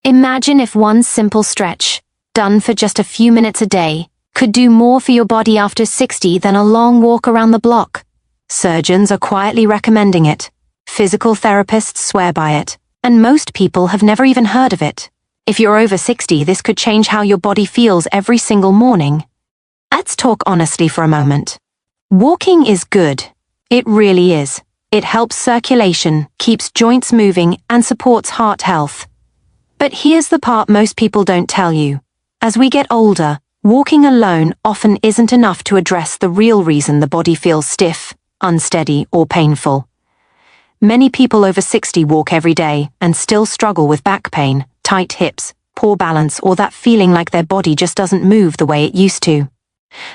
Imagine if one simple stretch, done for just a few minutes a day, could do more for your body after 60 than a long walk around the block. Surgeons are quietly recommending it. Physical therapists swear by it, and most people have never even heard of it. If you're over 60, this could change how your body feels every single morning. Let's talk honestly for a moment. Walking is good. It really is. It helps circulation, keeps joints moving, and supports heart health. But here's the part most people don't tell you. As we get older, walking alone often isn't enough to address the real reason the body feels stiff, unsteady, or painful. Many people over 60 walk every day and still struggle with back pain, tight hips, poor balance, or that feeling like their body just doesn't move the way it used to.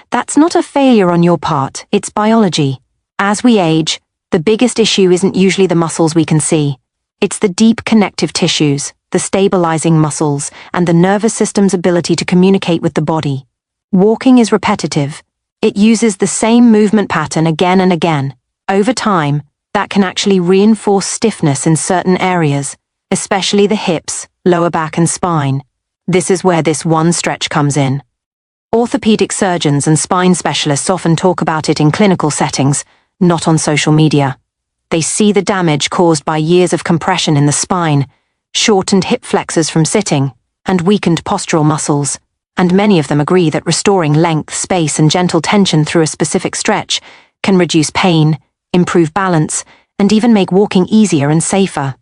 That's not a failure on your part, it's biology. As we age, the biggest issue isn't usually the muscles we can see. It's the deep connective tissues, the stabilizing muscles, and the nervous system's ability to communicate with the body. Walking is repetitive. It uses the same movement pattern again and again. Over time, that can actually reinforce stiffness in certain areas, especially the hips, lower back, and spine. This is where this one stretch comes in. Orthopedic surgeons and spine specialists often talk about it in clinical settings, not on social media. They see the damage caused by years of compression in the spine, shortened hip flexors from sitting, and weakened postural muscles, and many of them agree that restoring length, space, and gentle tension through a specific stretch can reduce pain, improve balance, and even make walking easier and safer.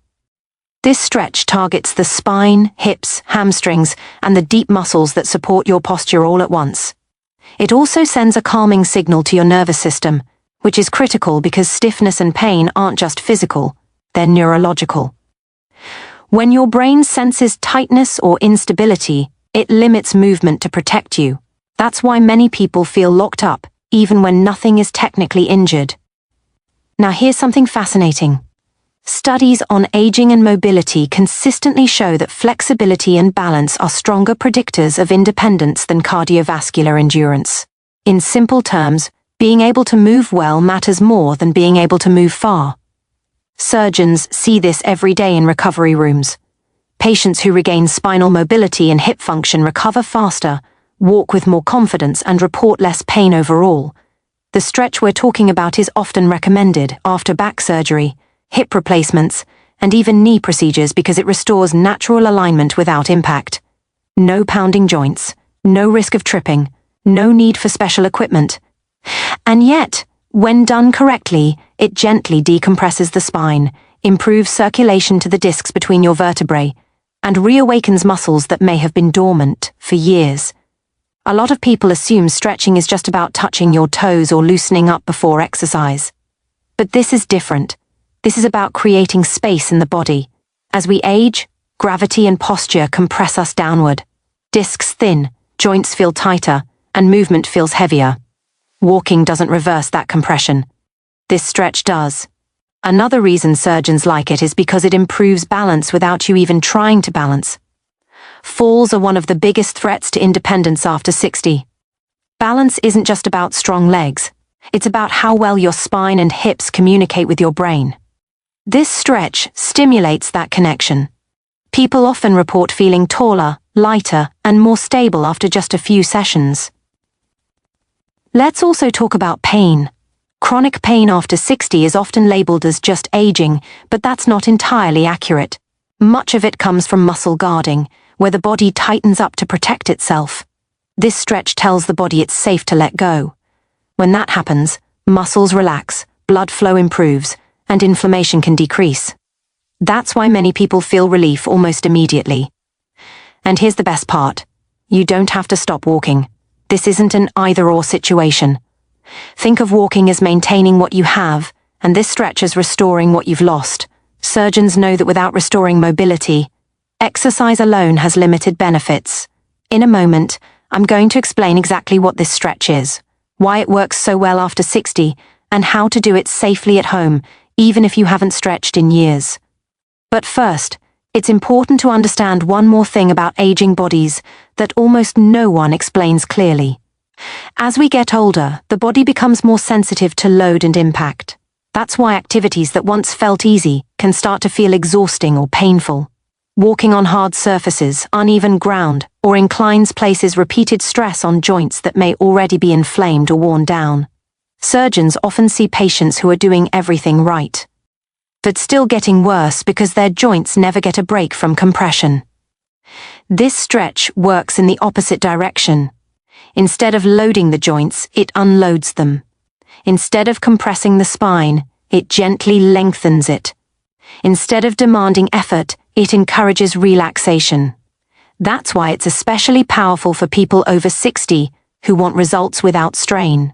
This stretch targets the spine, hips, hamstrings, and the deep muscles that support your posture all at once. It also sends a calming signal to your nervous system, which is critical because stiffness and pain aren't just physical, they're neurological. When your brain senses tightness or instability, it limits movement to protect you. That's why many people feel locked up, even when nothing is technically injured. Now here's something fascinating. Studies on aging and mobility consistently show that flexibility and balance are stronger predictors of independence than cardiovascular endurance. In simple terms, being able to move well matters more than being able to move far. Surgeons see this every day in recovery rooms. Patients who regain spinal mobility and hip function recover faster, walk with more confidence, and report less pain overall. The stretch we're talking about is often recommended after back surgery, hip replacements, and even knee procedures because it restores natural alignment without impact. No pounding joints, no risk of tripping, no need for special equipment. And yet, when done correctly, it gently decompresses the spine, improves circulation to the discs between your vertebrae, and reawakens muscles that may have been dormant for years. A lot of people assume stretching is just about touching your toes or loosening up before exercise. But this is different. This is about creating space in the body. As we age, gravity and posture compress us downward. Discs thin, joints feel tighter, and movement feels heavier. Walking doesn't reverse that compression. This stretch does. Another reason surgeons like it is because it improves balance without you even trying to balance. Falls are one of the biggest threats to independence after 60. Balance isn't just about strong legs. It's about how well your spine and hips communicate with your brain. This stretch stimulates that connection. People often report feeling taller, lighter, and more stable after just a few sessions. Let's also talk about pain. Chronic pain after 60 is often labeled as just aging, but that's not entirely accurate. Much of it comes from muscle guarding, where the body tightens up to protect itself. This stretch tells the body it's safe to let go. When that happens, muscles relax, blood flow improves, and inflammation can decrease. That's why many people feel relief almost immediately. And here's the best part. You don't have to stop walking. This isn't an either-or situation. Think of walking as maintaining what you have, and this stretch as restoring what you've lost. Surgeons know that without restoring mobility, exercise alone has limited benefits. In a moment, I'm going to explain exactly what this stretch is, why it works so well after 60, and how to do it safely at home, even if you haven't stretched in years. But first, it's important to understand one more thing about aging bodies that almost no one explains clearly. As we get older, the body becomes more sensitive to load and impact. That's why activities that once felt easy can start to feel exhausting or painful. Walking on hard surfaces, uneven ground, or inclines places repeated stress on joints that may already be inflamed or worn down. Surgeons often see patients who are doing everything right, but still getting worse because their joints never get a break from compression. This stretch works in the opposite direction. Instead of loading the joints, it unloads them. Instead of compressing the spine, it gently lengthens it. Instead of demanding effort, it encourages relaxation. That's why it's especially powerful for people over 60 who want results without strain.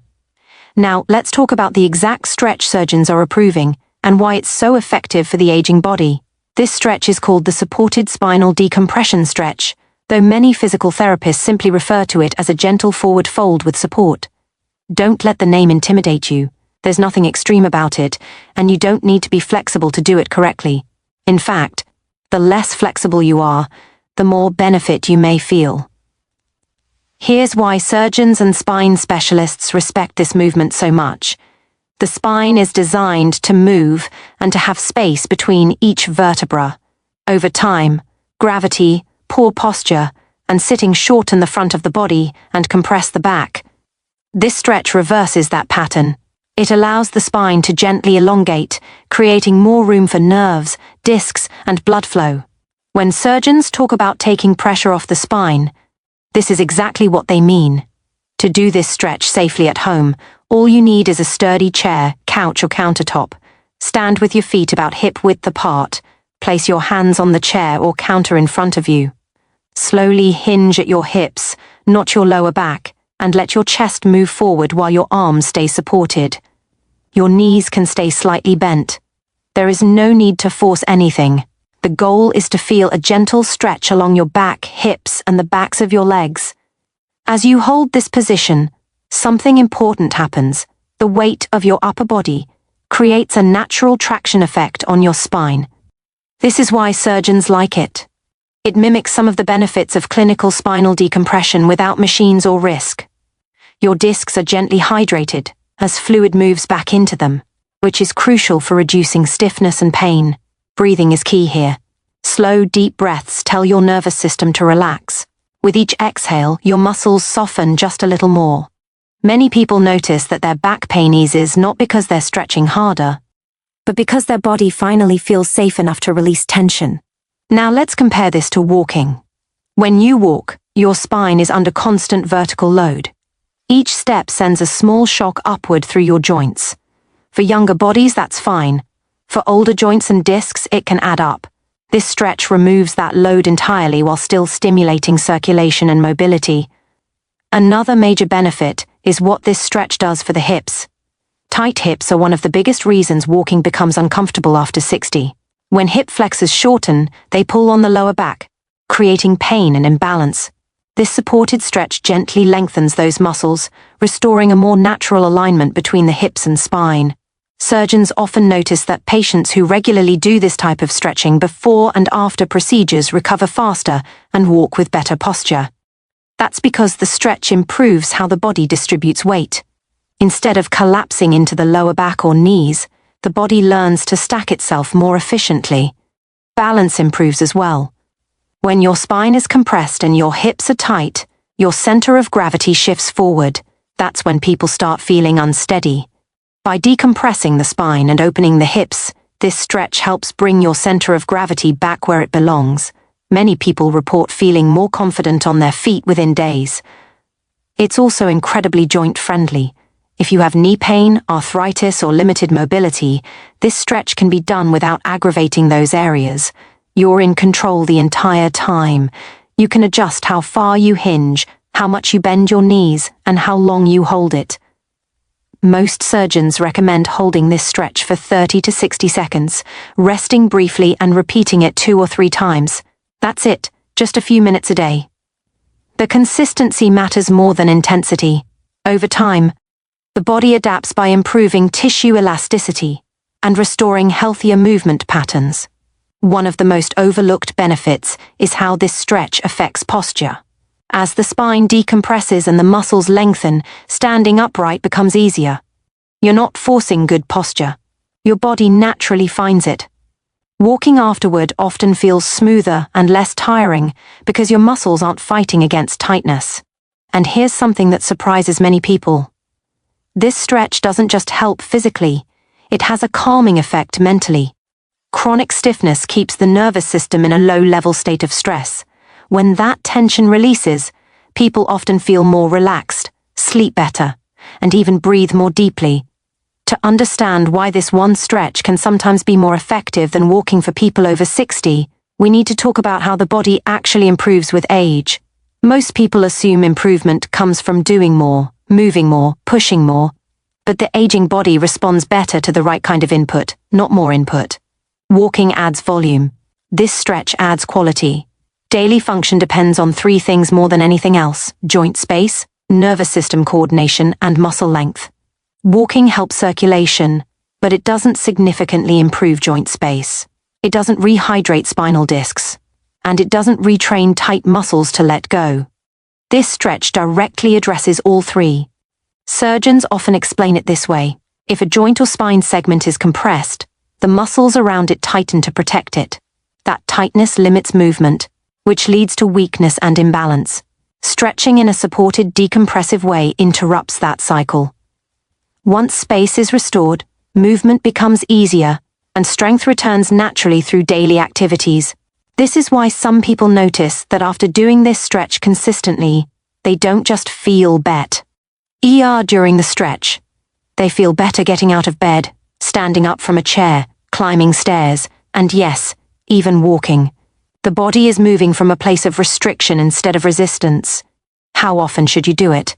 Now, let's talk about the exact stretch surgeons are approving and why it's so effective for the aging body. This stretch is called the supported spinal decompression stretch, though many physical therapists simply refer to it as a gentle forward fold with support. Don't let the name intimidate you. There's nothing extreme about it, and you don't need to be flexible to do it correctly. In fact, the less flexible you are, the more benefit you may feel. Here's why surgeons and spine specialists respect this movement so much. The spine is designed to move and to have space between each vertebra. Over time, gravity, poor posture, and sitting shorten the front of the body and compress the back. This stretch reverses that pattern. It allows the spine to gently elongate, creating more room for nerves, discs, and blood flow. When surgeons talk about taking pressure off the spine, this is exactly what they mean. To do this stretch safely at home, all you need is a sturdy chair, couch, or countertop. Stand with your feet about hip-width apart. Place your hands on the chair or counter in front of you. Slowly hinge at your hips, not your lower back, and let your chest move forward while your arms stay supported. Your knees can stay slightly bent. There is no need to force anything. The goal is to feel a gentle stretch along your back, hips, and the backs of your legs. As you hold this position, something important happens. The weight of your upper body creates a natural traction effect on your spine. This is why surgeons like it. It mimics some of the benefits of clinical spinal decompression without machines or risk. Your discs are gently hydrated as fluid moves back into them, which is crucial for reducing stiffness and pain. Breathing is key here. Slow, deep breaths tell your nervous system to relax. With each exhale, your muscles soften just a little more. Many people notice that their back pain eases not because they're stretching harder, but because their body finally feels safe enough to release tension. Now let's compare this to walking. When you walk, your spine is under constant vertical load. Each step sends a small shock upward through your joints. For younger bodies, that's fine. For older joints and discs, it can add up. This stretch removes that load entirely while still stimulating circulation and mobility. Another major benefit is what this stretch does for the hips. Tight hips are one of the biggest reasons walking becomes uncomfortable after 60. When hip flexors shorten, they pull on the lower back, creating pain and imbalance. This supported stretch gently lengthens those muscles, restoring a more natural alignment between the hips and spine. Surgeons often notice that patients who regularly do this type of stretching before and after procedures recover faster and walk with better posture. That's because the stretch improves how the body distributes weight. Instead of collapsing into the lower back or knees, the body learns to stack itself more efficiently. Balance improves as well. When your spine is compressed and your hips are tight, your center of gravity shifts forward. That's when people start feeling unsteady. By decompressing the spine and opening the hips, this stretch helps bring your center of gravity back where it belongs. Many people report feeling more confident on their feet within days. It's also incredibly joint-friendly. If you have knee pain, arthritis, or limited mobility, this stretch can be done without aggravating those areas. You're in control the entire time. You can adjust how far you hinge, how much you bend your knees, and how long you hold it. Most surgeons recommend holding this stretch for 30 to 60 seconds, resting briefly and repeating it 2 or 3 times. That's it, just a few minutes a day. The consistency matters more than intensity. Over time, the body adapts by improving tissue elasticity and restoring healthier movement patterns. One of the most overlooked benefits is how this stretch affects posture. As the spine decompresses and the muscles lengthen, standing upright becomes easier. You're not forcing good posture. Your body naturally finds it. Walking afterward often feels smoother and less tiring because your muscles aren't fighting against tightness. And here's something that surprises many people. This stretch doesn't just help physically, it has a calming effect mentally. Chronic stiffness keeps the nervous system in a low-level state of stress. When that tension releases, people often feel more relaxed, sleep better, and even breathe more deeply. To understand why this one stretch can sometimes be more effective than walking for people over 60, we need to talk about how the body actually improves with age. Most people assume improvement comes from doing more, moving more, pushing more, but the aging body responds better to the right kind of input, not more input. Walking adds volume. This stretch adds quality. Daily function depends on 3 things more than anything else: joint space, nervous system coordination, and muscle length. Walking helps circulation, but it doesn't significantly improve joint space. It doesn't rehydrate spinal discs, and it doesn't retrain tight muscles to let go. This stretch directly addresses all 3. Surgeons often explain it this way: if a joint or spine segment is compressed, the muscles around it tighten to protect it. That tightness limits movement, which leads to weakness and imbalance. Stretching in a supported decompressive way interrupts that cycle. Once space is restored, movement becomes easier, and strength returns naturally through daily activities. This is why some people notice that after doing this stretch consistently, they don't just feel better during the stretch. They feel better getting out of bed, standing up from a chair, climbing stairs, and yes, even walking. The body is moving from a place of restriction instead of resistance. How often should you do it?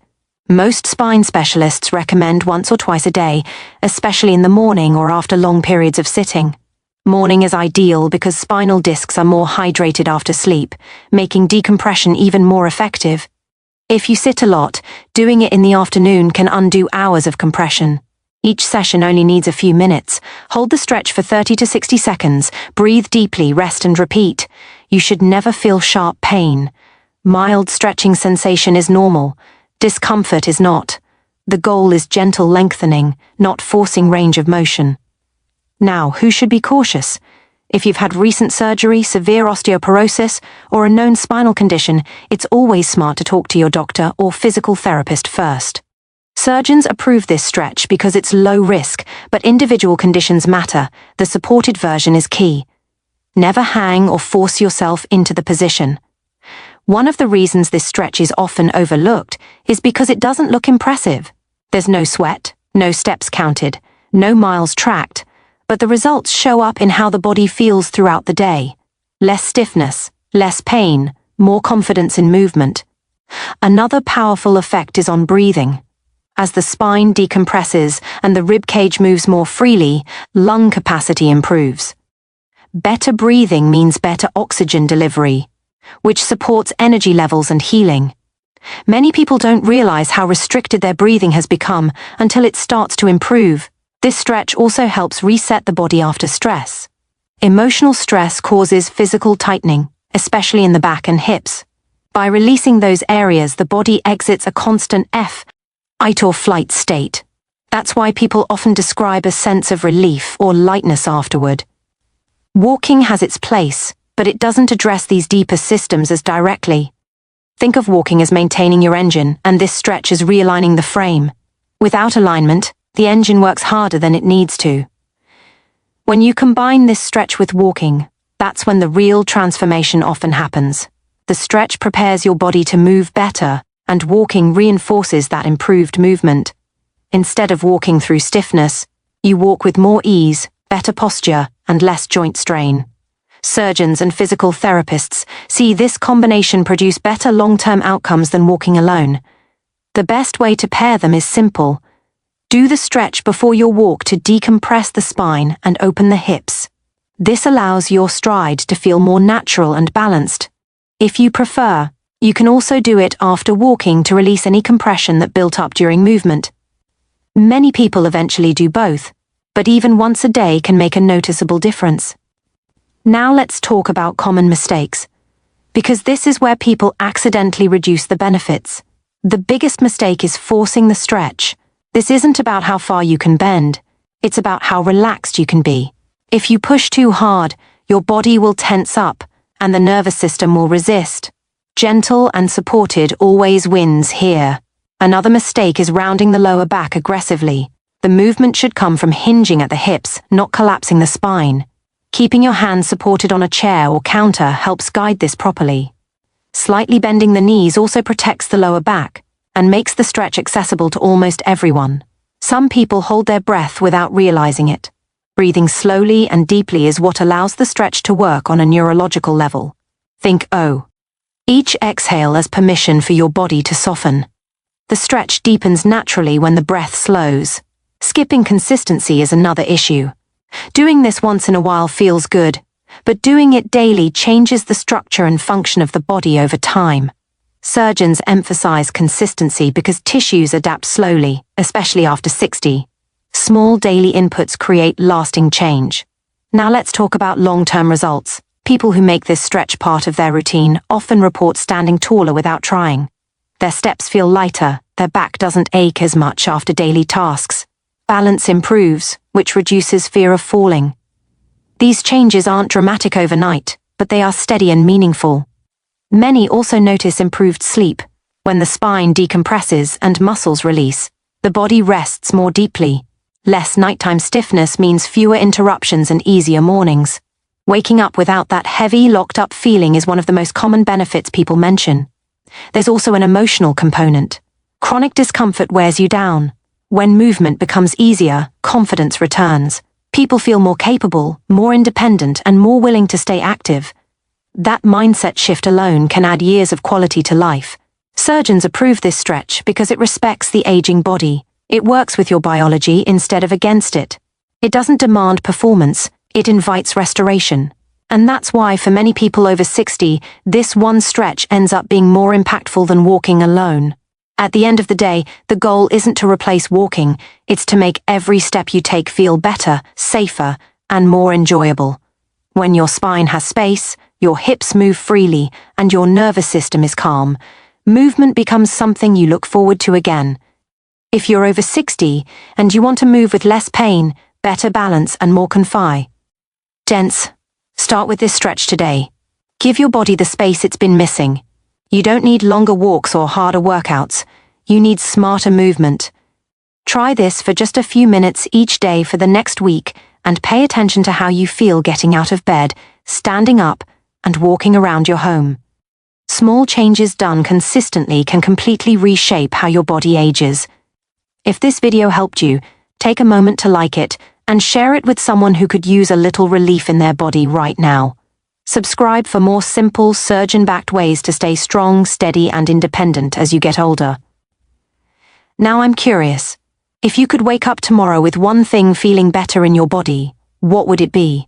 Most spine specialists recommend once or twice a day, especially in the morning or after long periods of sitting. Morning is ideal because spinal discs are more hydrated after sleep, making decompression even more effective. If you sit a lot, doing it in the afternoon can undo hours of compression. Each session only needs a few minutes. Hold the stretch for 30 to 60 seconds, breathe deeply, rest and repeat. You should never feel sharp pain. Mild stretching sensation is normal. Discomfort is not. The goal is gentle lengthening, not forcing range of motion. Now, who should be cautious? If you've had recent surgery, severe osteoporosis, or a known spinal condition, it's always smart to talk to your doctor or physical therapist first. Surgeons approve this stretch because it's low risk, but individual conditions matter. The supported version is key. Never hang or force yourself into the position. One of the reasons this stretch is often overlooked is because it doesn't look impressive. There's no sweat, no steps counted, no miles tracked, but the results show up in how the body feels throughout the day. Less stiffness, less pain, more confidence in movement. Another powerful effect is on breathing. As the spine decompresses and the rib cage moves more freely, lung capacity improves. Better breathing means better oxygen delivery, which supports energy levels and healing. Many people don't realize how restricted their breathing has become until it starts to improve. This stretch also helps reset the body after stress. Emotional stress causes physical tightening, especially in the back and hips. By releasing those areas, the body exits a constant fight or flight state. That's why people often describe a sense of relief or lightness afterward. Walking has its place, but it doesn't address these deeper systems as directly. Think of walking as maintaining your engine, and this stretch is realigning the frame. Without alignment, the engine works harder than it needs to. When you combine this stretch with walking, that's when the real transformation often happens. The stretch prepares your body to move better, and walking reinforces that improved movement. Instead of walking through stiffness, you walk with more ease, better posture, and less joint strain. Surgeons and physical therapists see this combination produce better long-term outcomes than walking alone. The best way to pair them is simple. Do the stretch before your walk to decompress the spine and open the hips. This allows your stride to feel more natural and balanced. If you prefer, you can also do it after walking to release any compression that built up during movement. Many people eventually do both, but even once a day can make a noticeable difference. Now let's talk about common mistakes, because this is where people accidentally reduce the benefits. The biggest mistake is forcing the stretch. This isn't about how far you can bend, it's about how relaxed you can be. If you push too hard, your body will tense up, and the nervous system will resist. Gentle and supported always wins here. Another mistake is rounding the lower back aggressively. The movement should come from hinging at the hips, not collapsing the spine. Keeping your hands supported on a chair or counter helps guide this properly. Slightly bending the knees also protects the lower back and makes the stretch accessible to almost everyone. Some people hold their breath without realizing it. Breathing slowly and deeply is what allows the stretch to work on a neurological level. Think O. Each exhale as permission for your body to soften. The stretch deepens naturally when the breath slows. Skipping consistency is another issue. Doing this once in a while feels good, but doing it daily changes the structure and function of the body over time. Surgeons emphasize consistency because tissues adapt slowly, especially after 60. Small daily inputs create lasting change. Now let's talk about long-term results. People who make this stretch part of their routine often report standing taller without trying. Their steps feel lighter, their back doesn't ache as much after daily tasks. Balance improves, which reduces fear of falling. These changes aren't dramatic overnight, but they are steady and meaningful. Many also notice improved sleep. When the spine decompresses and muscles release, the body rests more deeply. Less nighttime stiffness means fewer interruptions and easier mornings. Waking up without that heavy, locked-up feeling is one of the most common benefits people mention. There's also an emotional component. Chronic discomfort wears you down. When movement becomes easier, confidence returns. People feel more capable, more independent, and more willing to stay active. That mindset shift alone can add years of quality to life. Surgeons approve this stretch because it respects the aging body. It works with your biology instead of against it. It doesn't demand performance, it invites restoration. And that's why for many people over 60, this one stretch ends up being more impactful than walking alone. At the end of the day, the goal isn't to replace walking, it's to make every step you take feel better, safer, and more enjoyable. When your spine has space, your hips move freely, and your nervous system is calm, movement becomes something you look forward to again. If you're over 60 and you want to move with less pain, better balance, and more confide, gents, start with this stretch today. Give your body the space it's been missing. You don't need longer walks or harder workouts. You need smarter movement. Try this for just a few minutes each day for the next week and pay attention to how you feel getting out of bed, standing up, and walking around your home. Small changes done consistently can completely reshape how your body ages. If this video helped you, take a moment to like it and share it with someone who could use a little relief in their body right now. Subscribe for more simple, surgeon-backed ways to stay strong, steady, and independent as you get older. Now I'm curious, if you could wake up tomorrow with one thing feeling better in your body, what would it be?